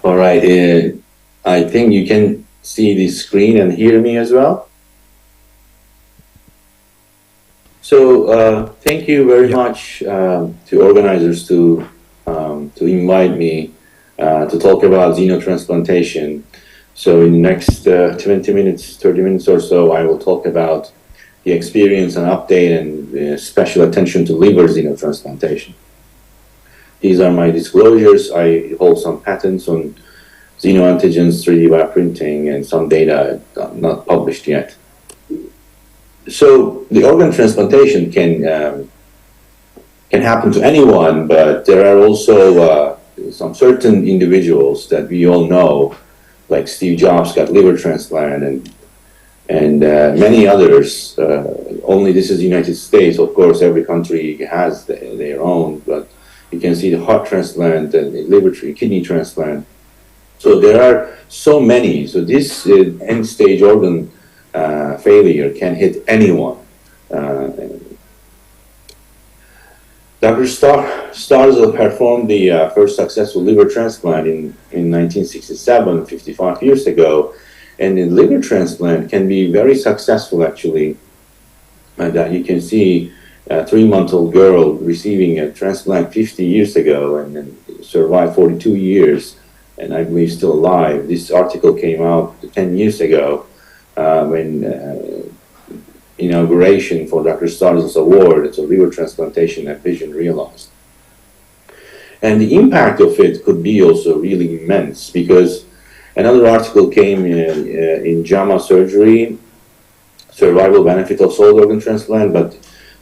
All right. I think you can see the screen and hear me as well. So thank you very much to organizers to invite me to talk about xenotransplantation. So in the next 20 minutes, 30 minutes or so, I will talk about the experience and update and special attention to liver xenotransplantation. These are my disclosures. I hold some patents on xenoantigens, 3D bioprinting, and some data not published yet. So the organ transplantation can happen to anyone, but there are also some certain individuals that we all know, like Steve Jobs got liver transplant, and many others. Only this is the United States. Of course, every country has their own, but you can see the heart transplant and the liver, kidney transplant. So there are so many. So this end-stage organ failure can hit anyone. Dr. Starzl performed the first successful liver transplant in 1967, 55 years ago. And the liver transplant can be very successful, actually. That you can see a 3-month-old girl receiving a transplant 50 years ago and survived 42 years, and I believe still alive. This article came out 10 years ago when inauguration for Dr. Starzl's award. It's a liver transplantation that Vision realized. And the impact of it could be also really immense, because another article came in JAMA Surgery, Survival Benefit of Solid Organ Transplant, but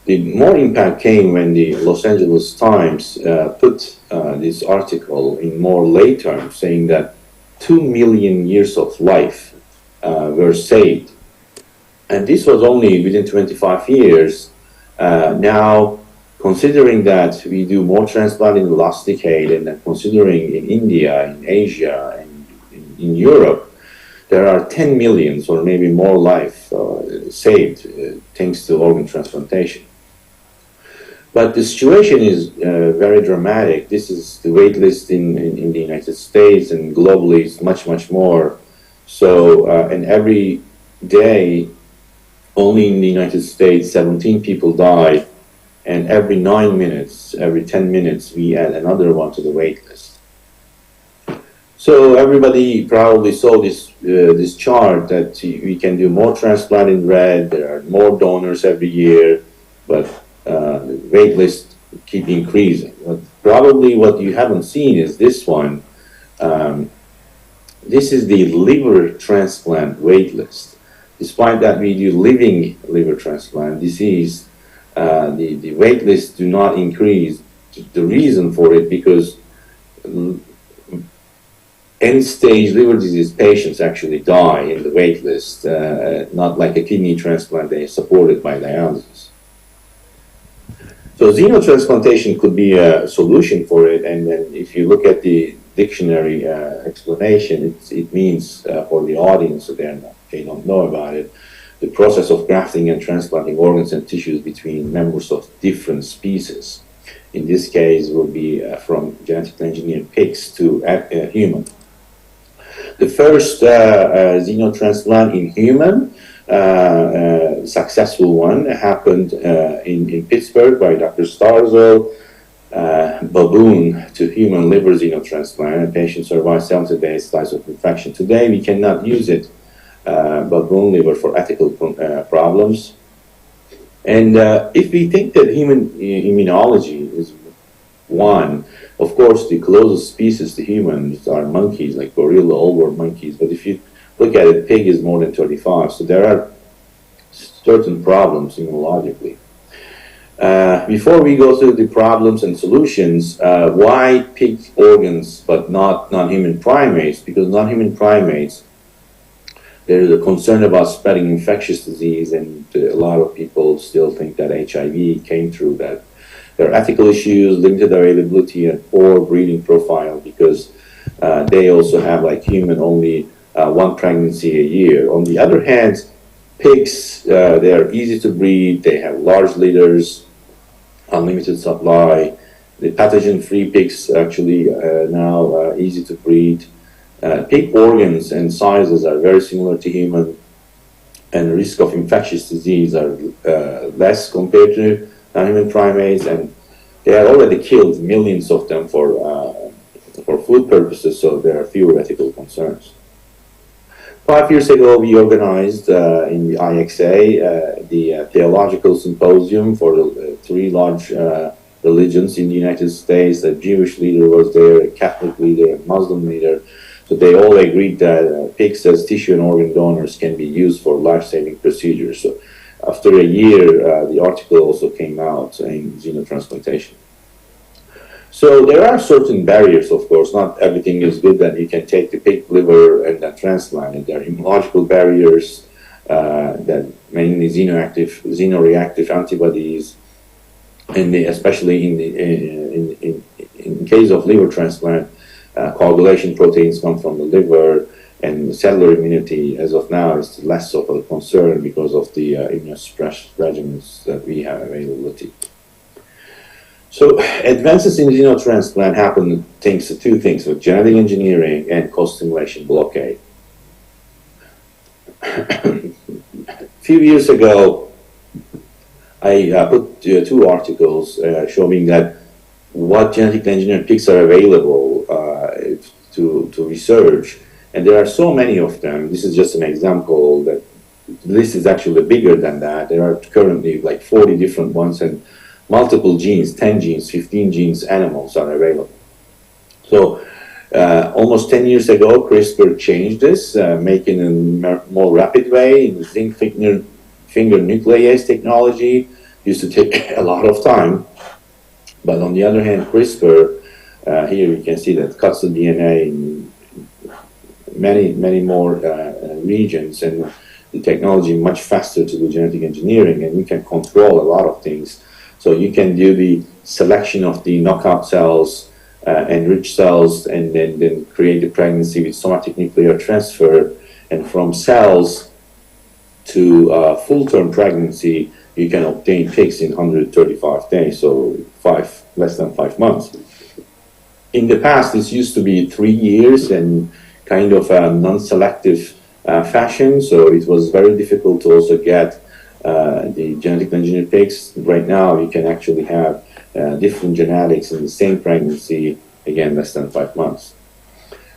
the more impact came when the Los Angeles Times put this article in more lay terms, saying that 2 million years of life were saved. And this was only within 25 years. Now, considering that we do more transplant in the last decade, and then considering in India, in Asia, and in Europe, there are 10 millions or maybe more life saved thanks to organ transplantation. But the situation is very dramatic. This is the wait list in the United States, and globally it's much, much more. So, and every day, only in the United States, 17 people die, and every 9 minutes, every 10 minutes, we add another one to the wait list. So everybody probably saw this chart that we can do more transplant in red. There are more donors every year, but the wait list keep increasing. But probably what you haven't seen is this one. This is the liver transplant wait list. Despite that we do living liver transplant disease, the wait lists do not increase. The reason for it, because end-stage liver disease patients actually die in the wait list, not like a kidney transplant, they are supported by dialysis. So xenotransplantation could be a solution for it, and then if you look at the dictionary explanation, it means for the audience, so they don't know about it, the process of grafting and transplanting organs and tissues between members of different species. In this case, will be from genetically engineered pigs to human. The first xenotransplant in human, successful one, happened in Pittsburgh by Dr. Starzl. Baboon to human liver xenotransplant. A patient survived 70 days, dies of infection. Today, we cannot use it, baboon liver, for ethical problems. And if we think that human immunology is one, of course, the closest species to humans are monkeys, like gorilla, old world monkeys. But if you look at it, pig is more than 35. So there are certain problems immunologically. Before we go through the problems and solutions, why pig organs but not non-human primates? Because non-human primates, there is a concern about spreading infectious disease, and a lot of people still think that HIV came through that. There are ethical issues, limited availability, and poor breeding profile, because they also have, like human, only one pregnancy a year. On the other hand, pigs, they are easy to breed, they have large litters, unlimited supply. The pathogen-free pigs actually now easy to breed. Pig organs and sizes are very similar to human, and the risk of infectious disease are less compared to non-human primates, and they have already killed millions of them for food purposes, so there are fewer ethical concerns. 5 years ago, we organized in the IXA the theological symposium for the three large religions in the United States. A Jewish leader was there, a Catholic leader, a Muslim leader. So they all agreed that pigs as tissue and organ donors can be used for life-saving procedures. So after a year, the article also came out in Xenotransplantation. So there are certain barriers, of course. Not everything is good that you can take the pig liver and then transplant it. There are immunological barriers that mainly xenoreactive antibodies, and especially in case of liver transplant, coagulation proteins come from the liver, and cellular immunity, as of now, is less of a concern because of the immunosuppressive regimens that we have availability. So advances in xenotransplant happen thanks to two things: with genetic engineering and co-stimulation blockade. A few years ago, I put two articles showing that what genetically engineered pigs are available to research, and there are so many of them. This is just an example. That the list is actually bigger than that. There are currently like 40 different ones, and multiple genes, 10 genes, 15 genes, animals are available. So almost 10 years ago, CRISPR changed this, making a more rapid way. The zinc finger nuclease technology used to take a lot of time. But on the other hand, CRISPR, here you can see that cuts the DNA in many more regions, and the technology much faster to do genetic engineering, and you can control a lot of things. So you can do the selection of the knockout cells, enrich cells, and then create the pregnancy with somatic nuclear transfer. And from cells to full-term pregnancy, you can obtain pigs in 135 days, so less than 5 months. In the past, this used to be 3 years and kind of a non-selective fashion, so it was very difficult to also get the genetically engineered pigs. Right now, you can actually have different genetics in the same pregnancy, again, less than 5 months.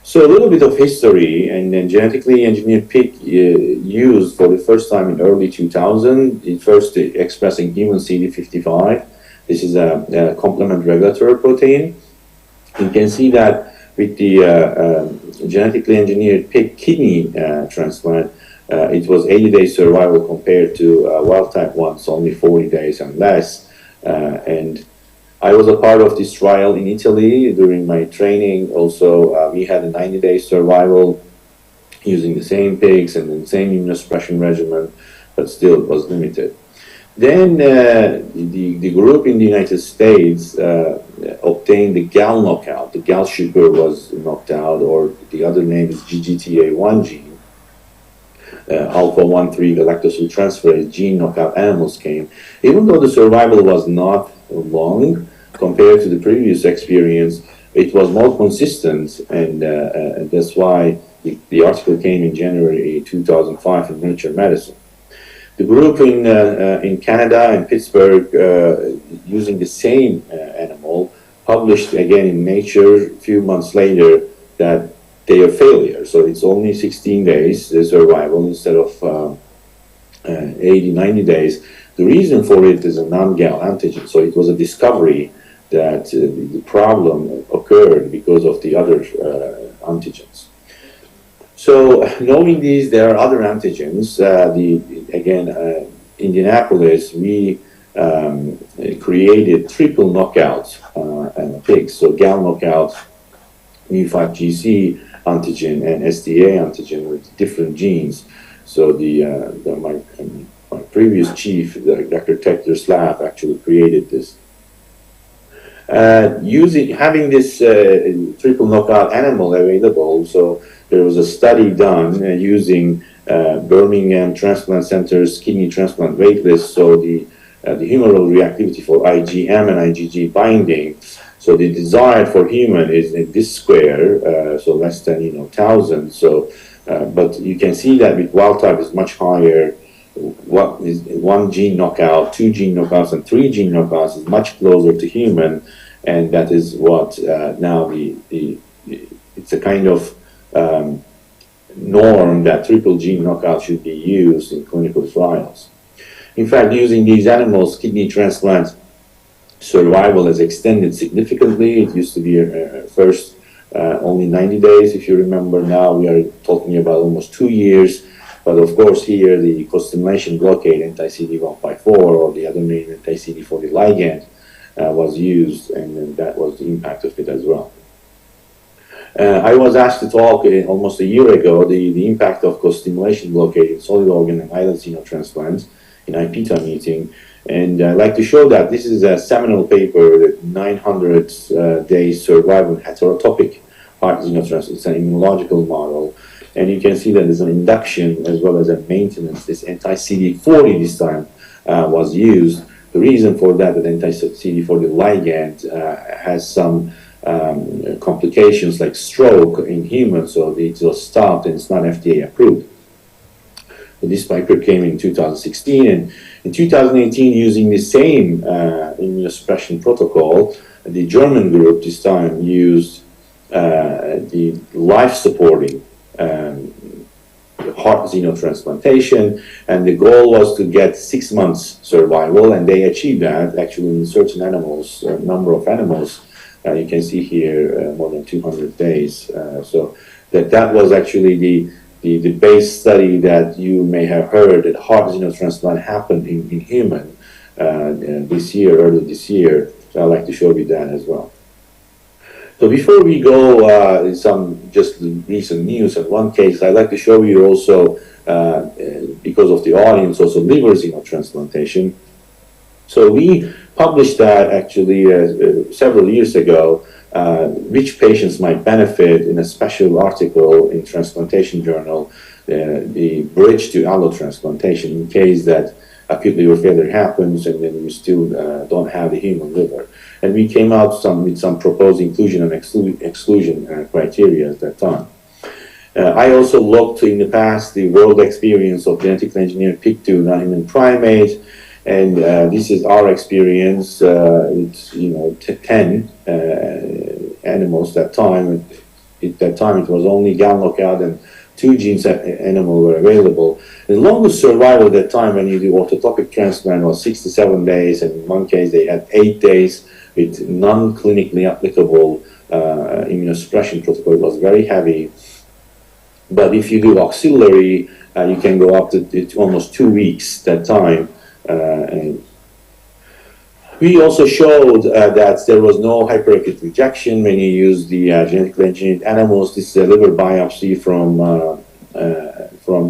So a little bit of history, and then genetically engineered pig used for the first time in early 2000, it first expressing human CD55. This is a complement regulator protein. You can see that with the genetically engineered pig kidney transplant, it was 80-day survival compared to wild-type ones, only 40 days and less. And I was a part of this trial in Italy during my training. Also, we had a 90-day survival using the same pigs and the same immunosuppression regimen, but still it was limited. Then the group in the United States obtained the GAL knockout. The GAL sugar was knocked out, or the other name is GGTA1 gene. Alpha-1,3 galactosyltransferase gene knockout animals came. Even though the survival was not long compared to the previous experience, it was more consistent, and that's why the article came in January 2005 in Nature Medicine. The group in Canada and Pittsburgh, using the same animal, published again in Nature a few months later that they are failure. So it's only 16 days survival instead of 80, 90 days. The reason for it is a non-GAL antigen. So it was a discovery that the problem occurred because of the other antigens. So knowing these, there are other antigens. Indianapolis, we created triple knockout pigs. So GAL knockout, mu5GC antigen, and STA antigen with different genes. So my previous chief, Dr. Techler's lab, actually created this. Having this triple knockout animal available, so there was a study done using Birmingham Transplant Center's kidney transplant waitlist, so the humoral reactivity for IgM and IgG binding. So the desired for human is in this square, so less than 1,000. So, but you can see that with wild type is much higher. What is 1 gene knockout, 2 gene knockouts, and 3 gene knockouts is much closer to human, and that is what now it's a kind of norm that triple gene knockout should be used in clinical trials. In fact, using these animals, kidney transplant survival has extended significantly. It used to be first only 90 days, if you remember. Now we are talking about almost 2 years. But of course, here the costimulation blockade, anti-CD154, or the other name, anti-CD40 ligand, was used, and that was the impact of it as well. I was asked to talk almost a year ago the impact of costimulation blockade in solid organ and islet xenotransplants in IPTA meeting, and I'd like to show that this is a seminal paper, that 900 days survival in heterotopic heart xenotransplant. It's an immunological model. And you can see that there's an induction as well as a maintenance. This anti-CD40 this time was used. The reason for that, that anti-CD40 ligand has some complications like stroke in humans, so it was stopped and it's not FDA approved. So this paper came in 2016, and in 2018, using the same immunosuppression protocol, the German group this time used the life-supporting heart xenotransplantation, and the goal was to get 6 months survival, and they achieved that actually in certain animals, a number of animals. You can see here more than 200 days. So that was actually the base study that you may have heard, that heart xenotransplant happened in human this year, early this year. So I'd like to show you that as well. So before we go, some just recent news. In one case, I'd like to show you also, because of the audience, also liver xenotransplantation. So we published that actually several years ago, which patients might benefit in a special article in Transplantation Journal, the bridge to allotransplantation, in case that acute liver failure happens and then you still don't have the human liver. And we came out with some proposed inclusion and exclusion criteria at that time. I also looked in the past the world experience of genetically engineered pig to non-human primate, and this is our experience. It's 10 animals that time. At that time, it was only GAL knockout and 2 genes animal were available. The longest survival at that time when you do orthotopic transplant was 6 to 7 days, and in one case they had 8 days with non-clinically applicable immunosuppression protocol. It was very heavy. But if you do auxiliary, you can go up to almost 2 weeks that time. And we also showed that there was no hyperacute rejection when you use the genetically engineered animals. This is a liver biopsy from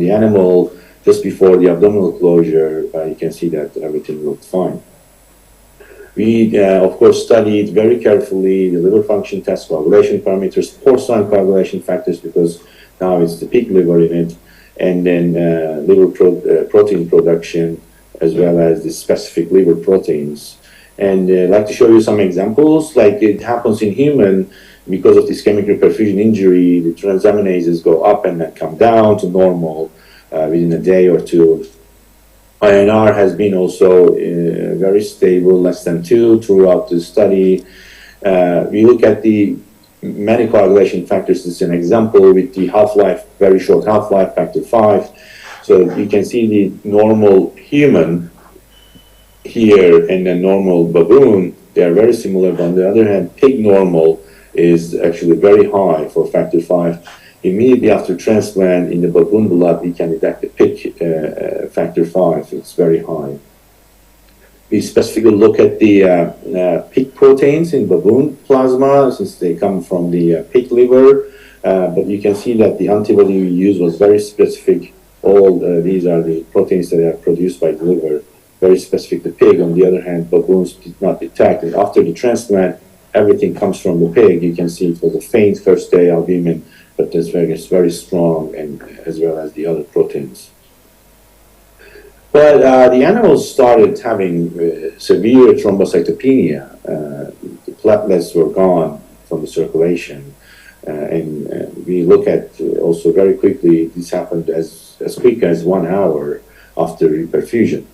the animal just before the abdominal closure. You can see that everything looked fine. We, of course, studied very carefully the liver function test, coagulation parameters, porcine coagulation factors, because now it's the pig liver in it, and then liver protein production, as well as the specific liver proteins. And I'd like to show you some examples. Like it happens in human, because of this chemical perfusion injury, the transaminases go up and then come down to normal within a day or two. INR has been also very stable, less than 2 throughout the study. We look at the many coagulation factors. This is an example with the half-life, very short half-life, factor 5. So you can see the normal human here and the normal baboon. They are very similar, but on the other hand, pig normal is actually very high for factor 5. Immediately after transplant in the baboon blood, we can detect the pig factor 5. It's very high. We specifically look at the pig proteins in baboon plasma, since they come from the pig liver. But you can see that the antibody we used was very specific. All these are the proteins that are produced by the liver, very specific to pig. On the other hand, baboons did not detect. And after the transplant, everything comes from the pig. You can see it was a faint first day albumin, but it's very strong, and as well as the other proteins. But the animals started having severe thrombocytopenia. The platelets were gone from the circulation. And we look at also very quickly, this happened as quick as 1 hour after reperfusion.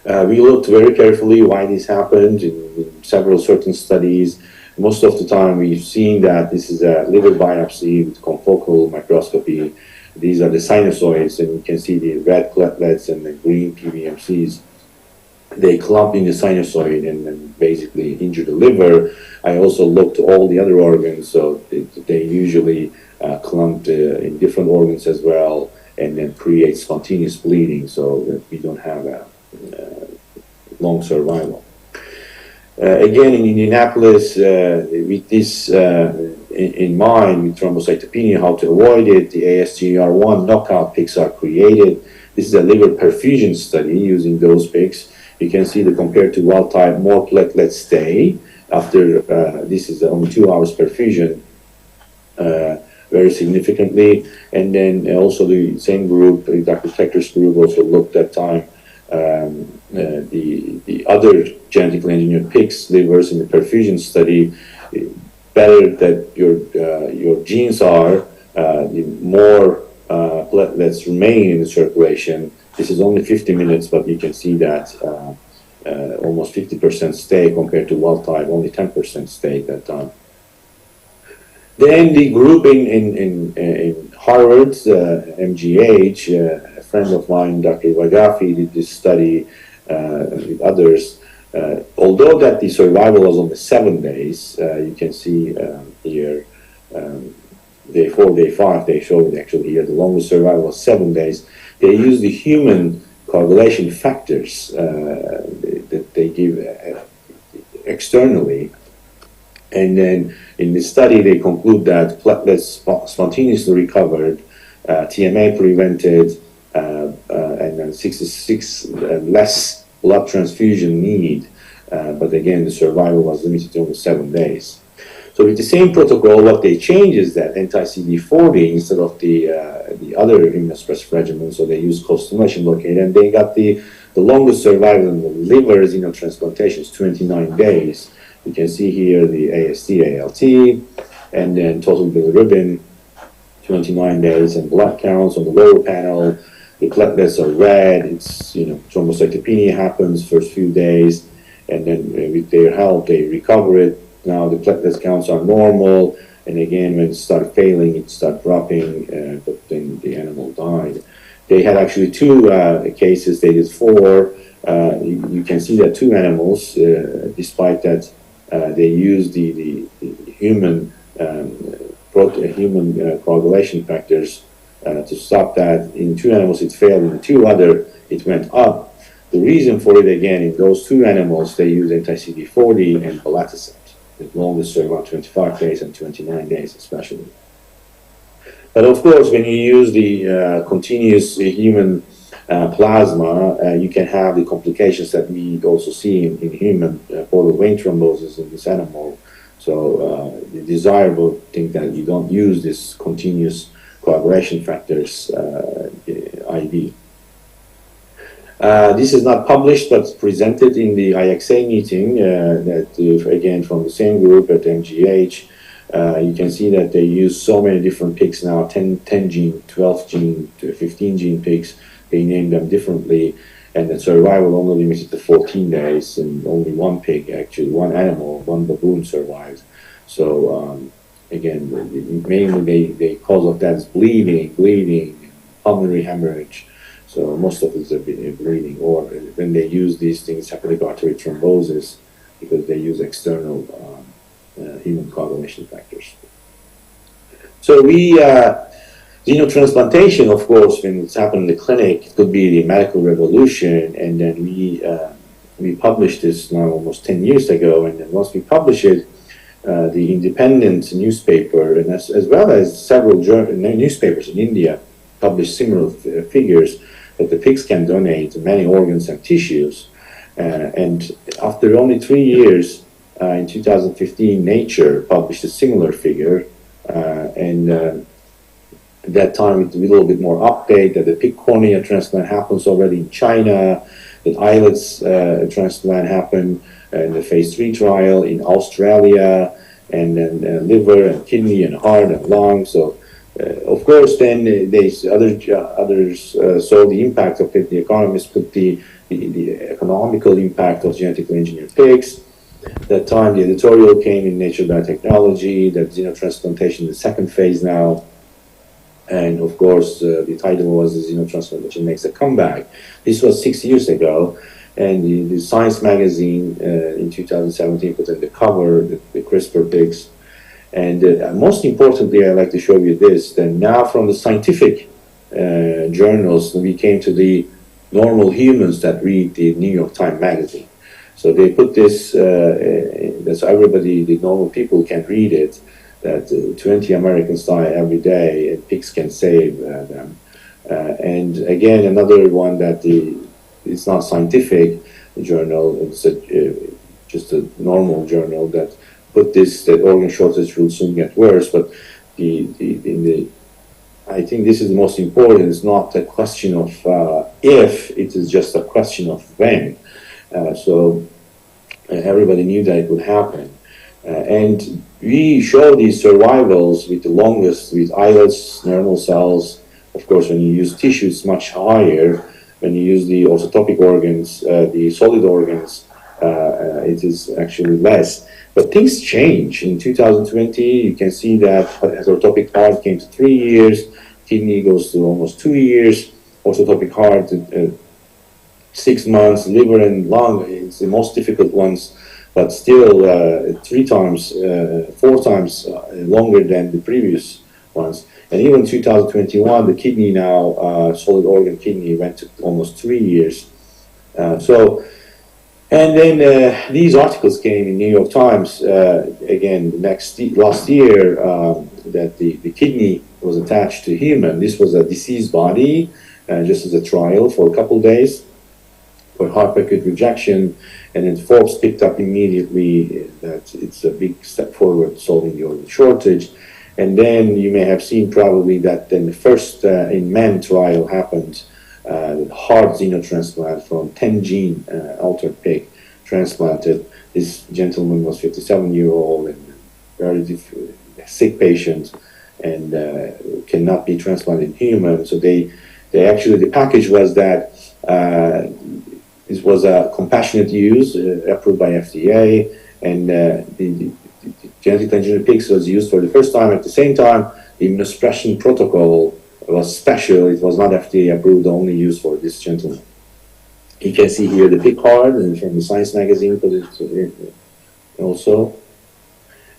We looked very carefully why this happened in several certain studies. Most of the time we've seen that this is a liver biopsy with confocal microscopy. These are the sinusoids, and you can see the red platelets and the green PBMCs. They clump in the sinusoid and then basically injure the liver. I also looked at all the other organs, so they usually clump in different organs as well, and then create spontaneous bleeding, so that we don't have a long survival. Again, in Indianapolis, with this in mind, with thrombocytopenia, how to avoid it, the ASGR1 knockout pigs are created. This is a liver perfusion study using those pigs. You can see that compared to wild type, more platelets stay after this is only 2 hours perfusion, very significantly. And then also the same group, Dr. Tecker's group, also looked at time the other genetically engineered pigs' livers in the perfusion study. Better that your genes are, the more platelets remain in the circulation. This is only 50 minutes, but you can see that almost 50% stay compared to wild type, only 10% stay at that time. Then the group in Harvard, MGH, a friend of mine, Dr. Wagafi, did this study with others. Although that the survival was only 7 days, you can see here, day 4, day 5, they showed actually here the longest survival was 7 days. They used the human coagulation factors that they give externally. And then in the study, they conclude that platelets spontaneously recovered, TMA prevented, and then 66 less blood transfusion need. But again, the survival was limited to only 7 days. So with the same protocol, what they changed is that anti-CD40 instead of the other immunosuppressive regimen, so they used co-stimulation blockade, and they got the longest survival in the liver xenotransplantation is 29 days. You can see here the AST, ALT, and then total bilirubin, 29 days, and blood counts on the lower panel. The platelets are red. It's, thrombocytopenia happens first few days, and then with their help, they recover it. Now the platelet counts are normal, and again, when it started failing, it started dropping, but then the animal died. They had actually 2 cases, they did 4. You can see that 2 animals, despite that they used the human coagulation factors to stop that. In 2 animals it failed, in 2 other it went up. The reason for it, again, in those 2 animals, they used anti-CD40 and belatacept. The longest survival 25 days and 29 days especially. But of course, when you use the continuous human plasma, you can have the complications that we also see in human portal vein thrombosis in this animal. So the desirable thing that you don't use this continuous coagulation factors IV. This is not published, but presented in the IXA meeting that, again, from the same group at MGH. You can see that they use so many different pigs now, 10 gene, 12 gene, 15 gene pigs. They name them differently, and the survival only limited to 14 days, and only 1 pig, actually, 1 animal, 1 baboon survived. So, again, mainly the cause of that is bleeding, pulmonary hemorrhage. So most of it is a bleeding, or when they use these things, hepatic artery thrombosis, because they use external human coagulation factors. So xenotransplantation, of course, when it's happened in the clinic, it could be the medical revolution, and then we published this now almost 10 years ago, and then once we publish it, the independent newspaper, and as well as several newspapers in India, published similar figures that the pigs can donate many organs and tissues. And after only 3 years, in 2015, Nature published a similar figure, and that time with a little bit more update, that the pig cornea transplant happens already in China, that islets transplant happened in the phase 3 trial in Australia, and then liver and kidney and heart and lung. So of course, then others saw the impact of it. The economists put the economical impact of genetically engineered pigs. That time, the editorial came in Nature Biotechnology that xenotransplantation is the second phase now. And of course, the title was Xenotransplantation Makes a Comeback. This was 6 years ago. And the Science magazine in 2017 put on the cover the CRISPR pigs. And most importantly, I'd like to show you this, that now from the scientific journals, we came to the normal humans that read the New York Times magazine. So they put this, so everybody, the normal people can read it, that 20 Americans die every day and pigs can save them. And again, another one that it's not scientific journal, it's just a normal journal that put this, that organ shortage will soon get worse. But I think this is the most important. It's not a question of if, it is just a question of when. So everybody knew that it would happen. And we show these survivals with the longest, with islets, normal cells. Of course, when you use tissue, it's much higher. When you use the orthotopic organs, the solid organs, it is actually less. But things change. In 2020, you can see that orthotopic heart came to 3 years, kidney goes to almost 2 years, orthotopic heart 6 months, liver and lung, it's the most difficult ones, but still 4 times longer than the previous ones. And even 2021, the kidney now, solid organ kidney, went to almost 3 years. And then these articles came in New York Times again last year that the kidney was attached to human. This was a diseased body, just as a trial for a couple days for hyperacute rejection, and then Forbes picked up immediately that it's a big step forward solving the organ shortage. And then you may have seen probably that then the first in men trial happened, heart xenotransplant from 10 gene altered pig transplanted. This gentleman was 57-year-old and very sick patient and cannot be transplanted in human. So they actually, the package was that this was a compassionate use approved by FDA, and the genetically engineered pigs was used for the first time. At the same time, the immunosuppression protocol was special. It was not FDA approved, only used for this gentleman. You can see here the pig heart, and from the Science magazine put it also.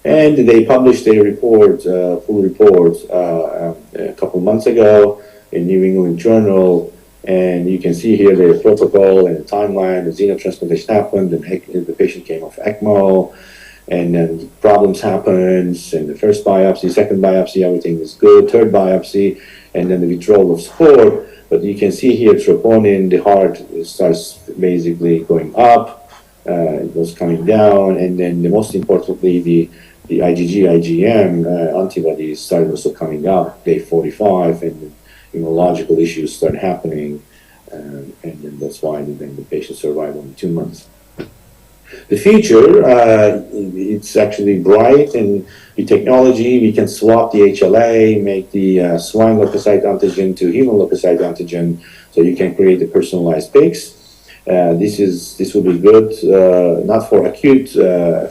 And they published a report, full report, a couple months ago in New England Journal. And you can see here the protocol and the timeline. The xenotransplantation happened, and the patient came off ECMO, and then problems happens, and the first biopsy, second biopsy, everything is good, third biopsy, and then the withdrawal of support. But you can see here troponin, the heart starts basically going up, it was coming down, and then most importantly, the IgG, IgM antibodies started also coming up day 45, and immunological issues start happening, and then that's why then the patient survived only 2 months. The future, it's actually bright, and with technology, we can swap the HLA, make the swine leukocyte antigen to human leukocyte antigen, so you can create the personalized pigs. This will be good, not for acute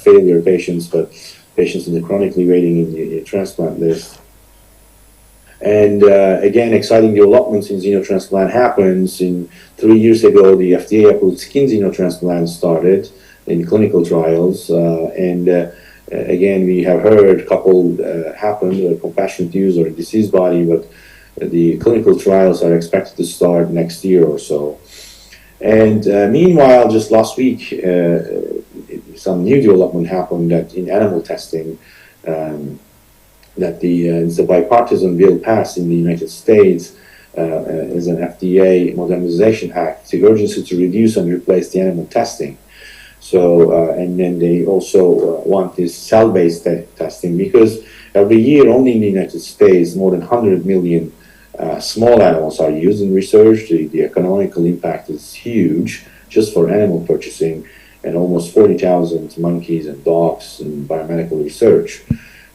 failure patients, but patients in the chronically waiting in the transplant list. And again, exciting developments in xenotransplant happens. 3 years ago, the FDA approved skin xenotransplant started in clinical trials, and again, we have heard a couple happen, compassionate use or a diseased body, but the clinical trials are expected to start next year or so. And meanwhile, just last week, some new development happened that in animal testing, that it's a bipartisan bill passed in the United States as an FDA Modernization Act, the urgency to reduce and replace the animal testing. So, and then they also want this cell-based testing, because Every year, only in the United States, more than 100 million small animals are used in research. The economical impact is huge just for animal purchasing, and almost 40,000 monkeys and dogs in biomedical research.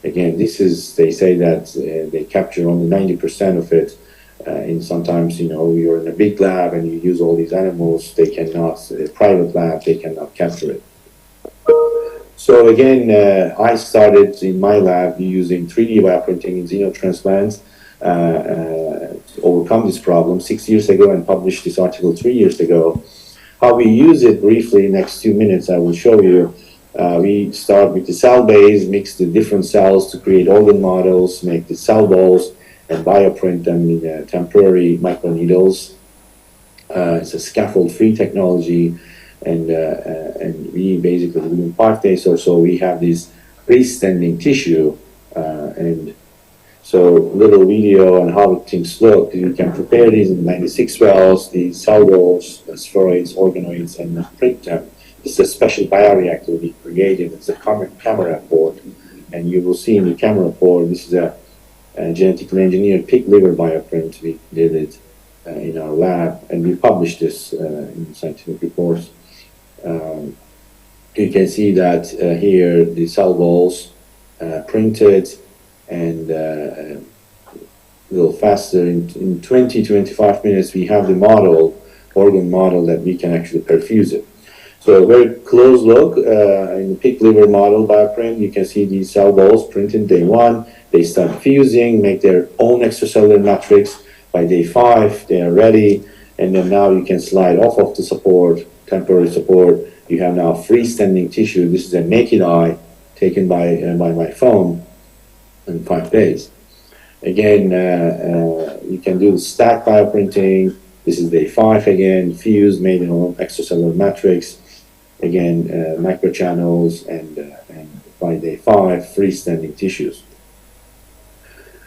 Again, this is, they say that they capture only 90% of it. And sometimes, you know, you're in a big lab and you use all these animals, they cannot, a private lab, they cannot capture it. So again, I started in my lab using 3D bioprinting in xenotransplants to overcome this problem 6 years ago, and published this article 3 years ago. How we use it briefly, next 2 minutes I will show you. We start with the cell base, mix the different cells to create organ models, make the cell balls, and bioprint them in temporary microneedles. It's a scaffold-free technology, and we basically, within 5 days or so, we have this freestanding tissue. And so, little video on how things look. You can prepare these in 96 wells, the cell balls, spheroids, organoids, and print them. This is a special bioreactor we created. It's a camera port, and you will see in the camera port, this is a genetically engineered pig liver bioprint. We did it in our lab, and we published this in scientific reports. You can see that here the cell balls printed, and a little faster, in 20-25 minutes we have the model, organ model, that we can actually perfuse it. So a very close look in the pig liver model bioprint. You can see these cell balls printed day 1. They start fusing, make their own extracellular matrix. By day 5, they are ready, and then now you can slide off of the support, temporary support. You have now freestanding tissue. This is a naked eye taken by my phone in 5 days. Again, you can do stack bioprinting. This is day 5 again, fused, made in an extracellular matrix. Again, microchannels, and by day 5, freestanding tissues.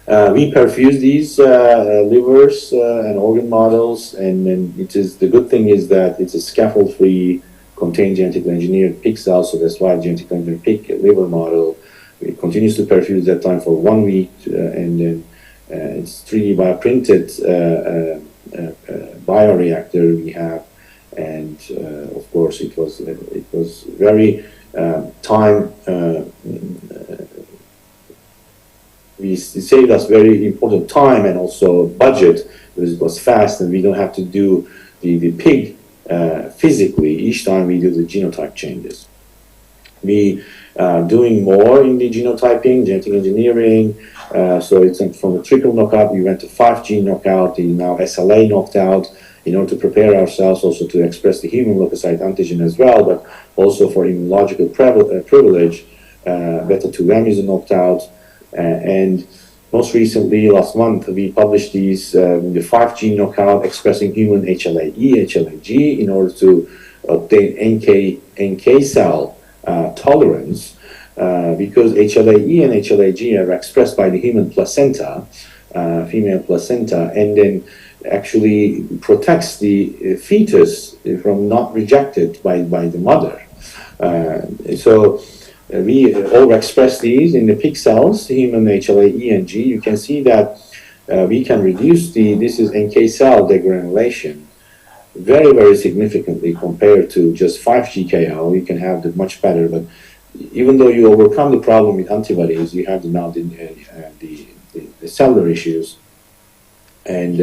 We perfuse these livers and organ models, and then the good thing is that it's a scaffold-free, contained genetically engineered pig cells, so that's why genetically engineered pig liver model. It continues to perfuse that time for 1 week, and then it's 3D bioprinted bioreactor we have, and of course it was very time. It saved us very important time and also budget, because it was fast and we don't have to do the pig physically each time we do the genotype changes. We doing more in the genotyping, genetic engineering. So it's from a triple knockout, we went to 5 gene knockout, now SLA knocked out, in order to prepare ourselves also to express the human leukocyte antigen as well, but also for immunological privilege. Beta-2M is knocked out. And most recently, last month, we published these the 5 gene knockout expressing human HLA-E, HLA-G, in order to obtain NK cell tolerance, because HLA-E and HLA-G are expressed by the human placenta, female placenta, and then actually protects the fetus from not rejected by the mother. So we overexpress these in the pig cells, human HLA-E and G. You can see that we can reduce this is NK cell degranulation very, very significantly compared to just 5 GKL. You can have the much better, but even though you overcome the problem with antibodies, you have now the cellular issues, and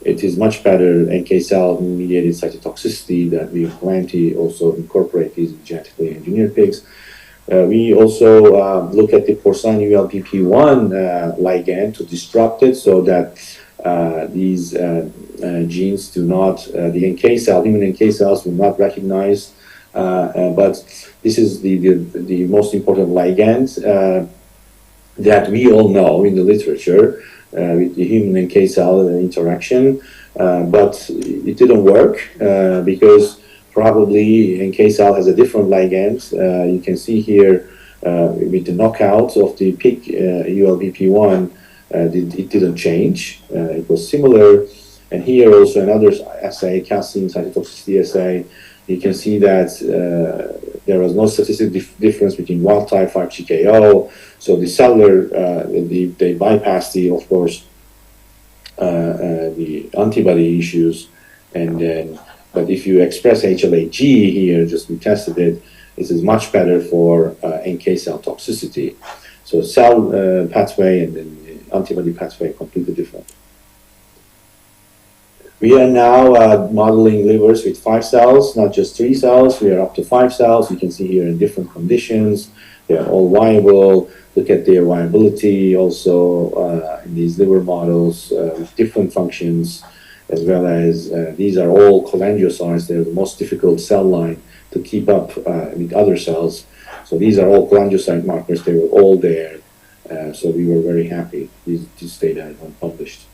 it is much better NK cell mediated cytotoxicity that we plan to also incorporate these genetically engineered pigs. We also look at the porcine ULBP1 ligand to disrupt it, so that these genes do not, the NK cell, human NK cells will not recognize, but this is the most important ligand that we all know in the literature with the human NK cell interaction, but it didn't work because probably NK cell has a different ligand. You can see here with the knockout of the pig ULBP1, it didn't change. It was similar. And here also another assay, calcium cytotoxicity assay, You can see that there was no statistical difference between wild type 5-GKO. So the cellular, they bypass the, of course, the antibody issues, and then, but if you express HLA-G here, just we tested it, this is much better for NK cell toxicity. So cell pathway and then the antibody pathway completely different. We are now modeling livers with 5 cells, not just 3 cells. We are up to 5 cells. You can see here in different conditions. They are all viable. Look at their viability also in these liver models with different functions, as well as these are all cholangiocytes. They're the most difficult cell line to keep up with other cells. So these are all cholangiocyte markers. They were all there. So we were very happy. This data has been published.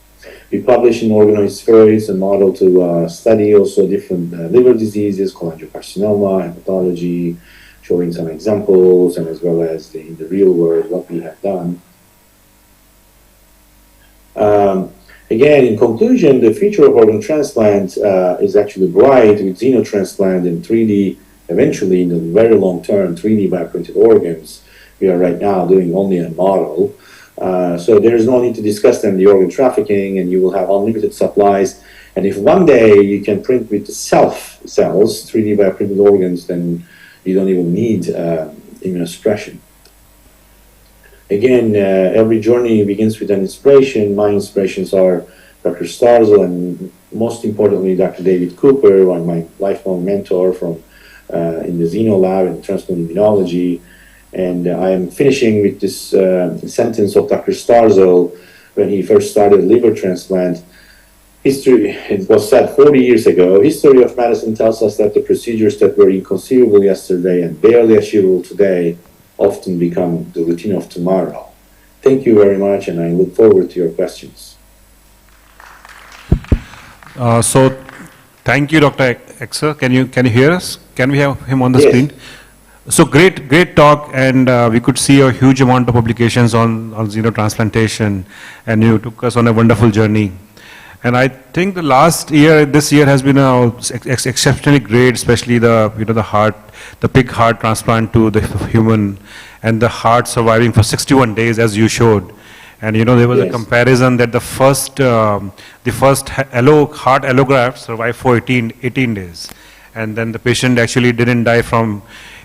We published in Organoid Spheroids a model to study also different liver diseases, cholangiocarcinoma, hepatology, showing some examples, and as well as in the real world what we have done. Again, in conclusion, the future of organ transplant is actually bright with xenotransplant and 3D, eventually in the very long term, 3D bioprinted organs. We are right now doing only a model. So there is no need to discuss then the organ trafficking, and you will have unlimited supplies. And if one day you can print with the self cells, 3D bioprinted organs, then you don't even need immunosuppression. Again, every journey begins with an inspiration. My inspirations are Dr. Starzl and most importantly, Dr. David Cooper, my lifelong mentor from in the Xeno lab in transplant immunology. And I am finishing with this sentence of Dr. Starzl when he first started liver transplant. History, it was said 40 years ago, history of medicine tells us that the procedures that were inconceivable yesterday and barely achievable today often become the routine of tomorrow. Thank you very much, and I look forward to your questions. So, thank you, Dr. Ekser. Can you hear us? Can we have him on the Yes. screen? So great talk, and we could see a huge amount of publications on xenotransplantation, and you took us on a wonderful journey. And I think this year has been exceptionally great, especially the pig heart transplant to the human, and the heart surviving for 61 days, as you showed. And there was Yes. a comparison that the first heart allograft survived for 18 days, and then the patient actually didn't die from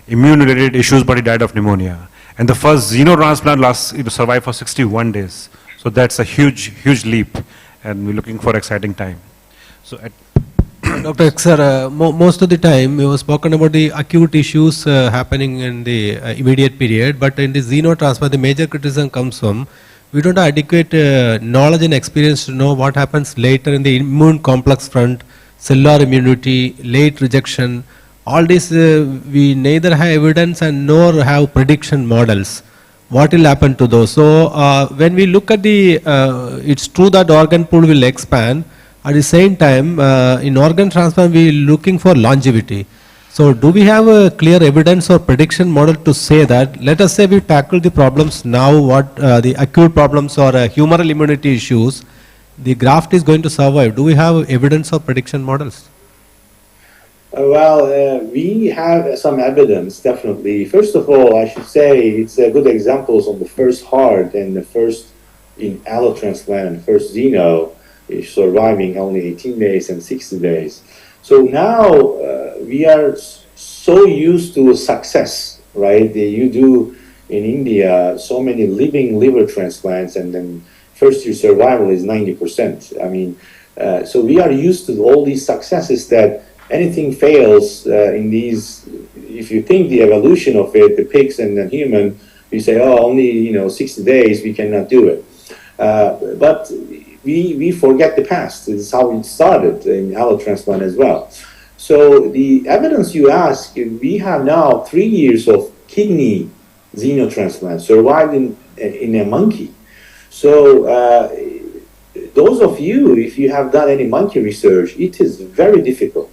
immune-related issues, but he died of pneumonia. And the first xenotransplant survived for 61 days. So that's a huge leap, and we're looking for exciting time. So, Dr. Ekser, most of the time you have spoken about the acute issues happening in the immediate period, but in the xenotransplant, the major criticism comes from we don't have adequate knowledge and experience to know what happens later in the immune complex front, cellular immunity, late rejection. All this we neither have evidence and nor have prediction models. What will happen to those? So when we look at the, it's true that organ pool will expand. At the same time, in organ transplant, we are looking for longevity. So do we have a clear evidence or prediction model to say that, let us say we tackle the problems now, what the acute problems or humoral immunity issues, the graft is going to survive. Do we have evidence or prediction models? We have some evidence, definitely. First of all, I should say it's good examples on the first heart and the first in allotransplant and first xeno is surviving only 18 days and 60 days. So now we are so used to success, right? You do in India so many living liver transplants, and then first year survival is 90%. I mean, so we are used to all these successes that anything fails in these, if you think the evolution of it, the pigs and the human, you say, oh, only 60 days, we cannot do it. But we forget the past. This is how it started in allotransplant as well. So the evidence you ask, we have now 3 years of kidney xenotransplant survived in a monkey. So those of you, if you have done any monkey research, it is very difficult.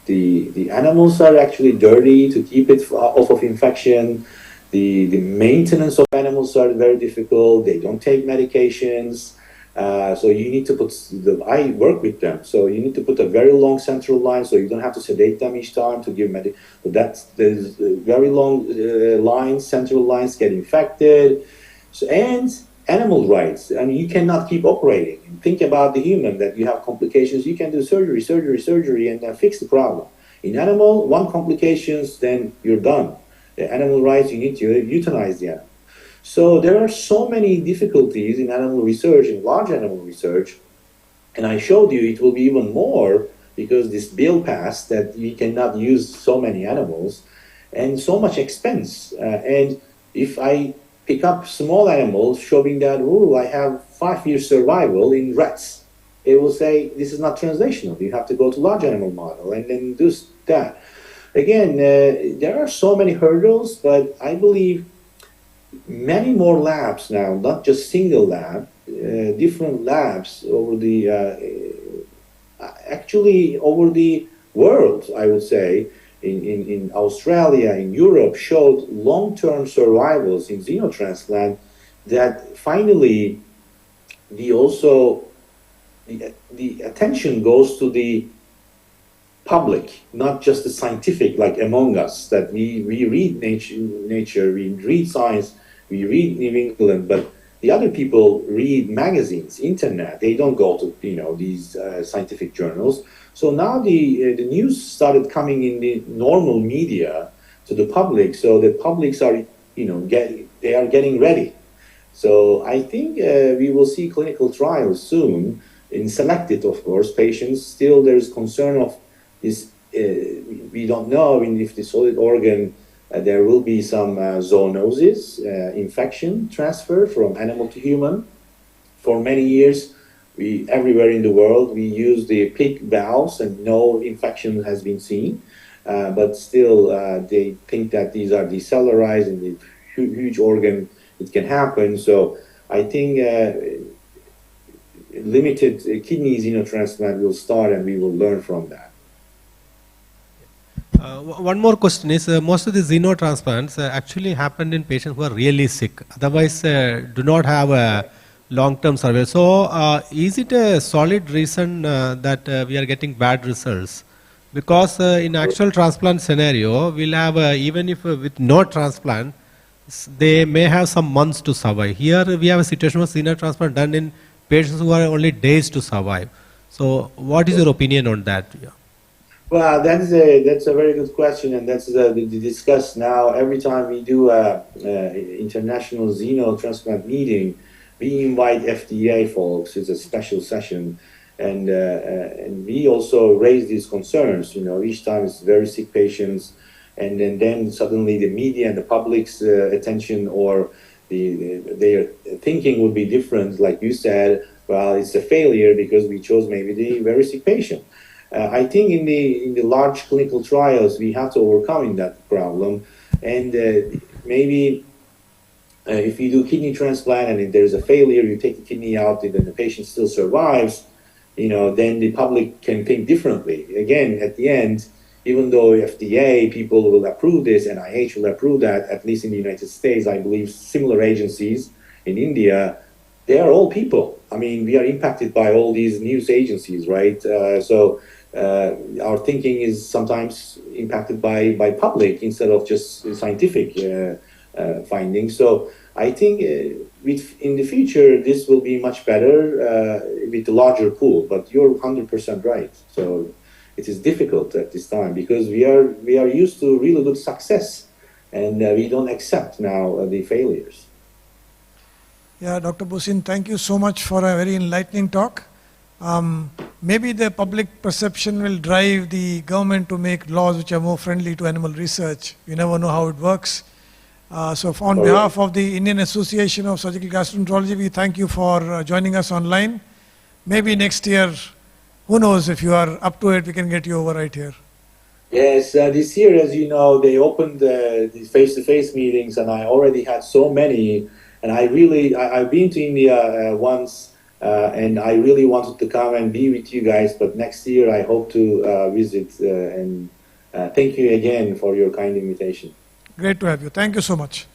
The animals are actually dirty to keep it off of infection. The maintenance of animals are very difficult. They don't take medications. So you need to put, I work with them, so you need to put a very long central line so you don't have to sedate them each time to give medication. But there's very long lines, central lines get infected. So, and animal rights, I mean, you cannot keep operating. Think about the human, that you have complications, you can do surgery, and fix the problem. In animal, one complications, then you're done. The animal rights, you need to euthanize the animal. So there are so many difficulties in animal research, in large animal research, and I showed you it will be even more because this bill passed that we cannot use so many animals and so much expense. And if I pick up small animals showing that, oh, I have 5 years survival in rats, it will say this is not translational. You have to go to large animal model and then do that. Again, there are so many hurdles, but I believe many more labs now, not just single lab, different labs over the, actually over the world, I would say, in Australia, in Europe, showed long-term survivals in xenotransplant that finally the attention goes to the public, not just the scientific, like among us, that we read nature, we read science, we read New England, but the other people read magazines, internet. They don't go to these scientific journals. So now the news started coming in the normal media to the public. So the publics are they are getting ready. So I think we will see clinical trials soon in selected, of course, patients. Still, there is concern of this. We don't know if the solid organ. There will be some zoonosis, infection transfer from animal to human. For many years, everywhere in the world, we use the pig valves and no infection has been seen. But still, they think that these are decellularized and the huge organ, it can happen. So I think limited kidney xenotransplant will start and we will learn from that. One more question is, most of the xenotransplants actually happen in patients who are really sick, otherwise do not have a long-term survival. So is it a solid reason that we are getting bad results? Because in actual transplant scenario, we'll have, even if with no transplant, they may have some months to survive. Here we have a situation of xenotransplant done in patients who are only days to survive. So what is your opinion on that? Yeah. Well, that's a very good question, and that's discussed now. Every time we do a international xenotransplant meeting, we invite FDA folks. It's a special session, and we also raise these concerns. Each time it's very sick patients, and then suddenly the media and the public's attention or their thinking would be different. Like you said, well, it's a failure because we chose maybe the very sick patient. I think in the large clinical trials we have to overcome that problem, and maybe if you do kidney transplant and if there's a failure, you take the kidney out and then the patient still survives, then the public can think differently. Again, at the end, even though FDA people will approve this, NIH will approve that, at least in the United States, I believe similar agencies in India, they are all people. I mean, we are impacted by all these news agencies, right? So our thinking is sometimes impacted by public instead of just scientific findings. So I think in the future this will be much better with the larger pool. But you're 100% right. So it is difficult at this time because we are used to really good success, and we don't accept now the failures. Yeah, Dr. Burcin, thank you so much for a very enlightening talk. Maybe the public perception will drive the government to make laws which are more friendly to animal research. You never know how it works. So on behalf of the Indian Association of Surgical Gastroenterology, we thank you for joining us online. Maybe next year, who knows, if you are up to it, we can get you over right here. Yes, this year, as you know, they opened these face-to-face meetings, and I already had so many. And I've been to India once, and I really wanted to come and be with you guys. But next year, I hope to visit. And thank you again for your kind invitation. Great to have you. Thank you so much.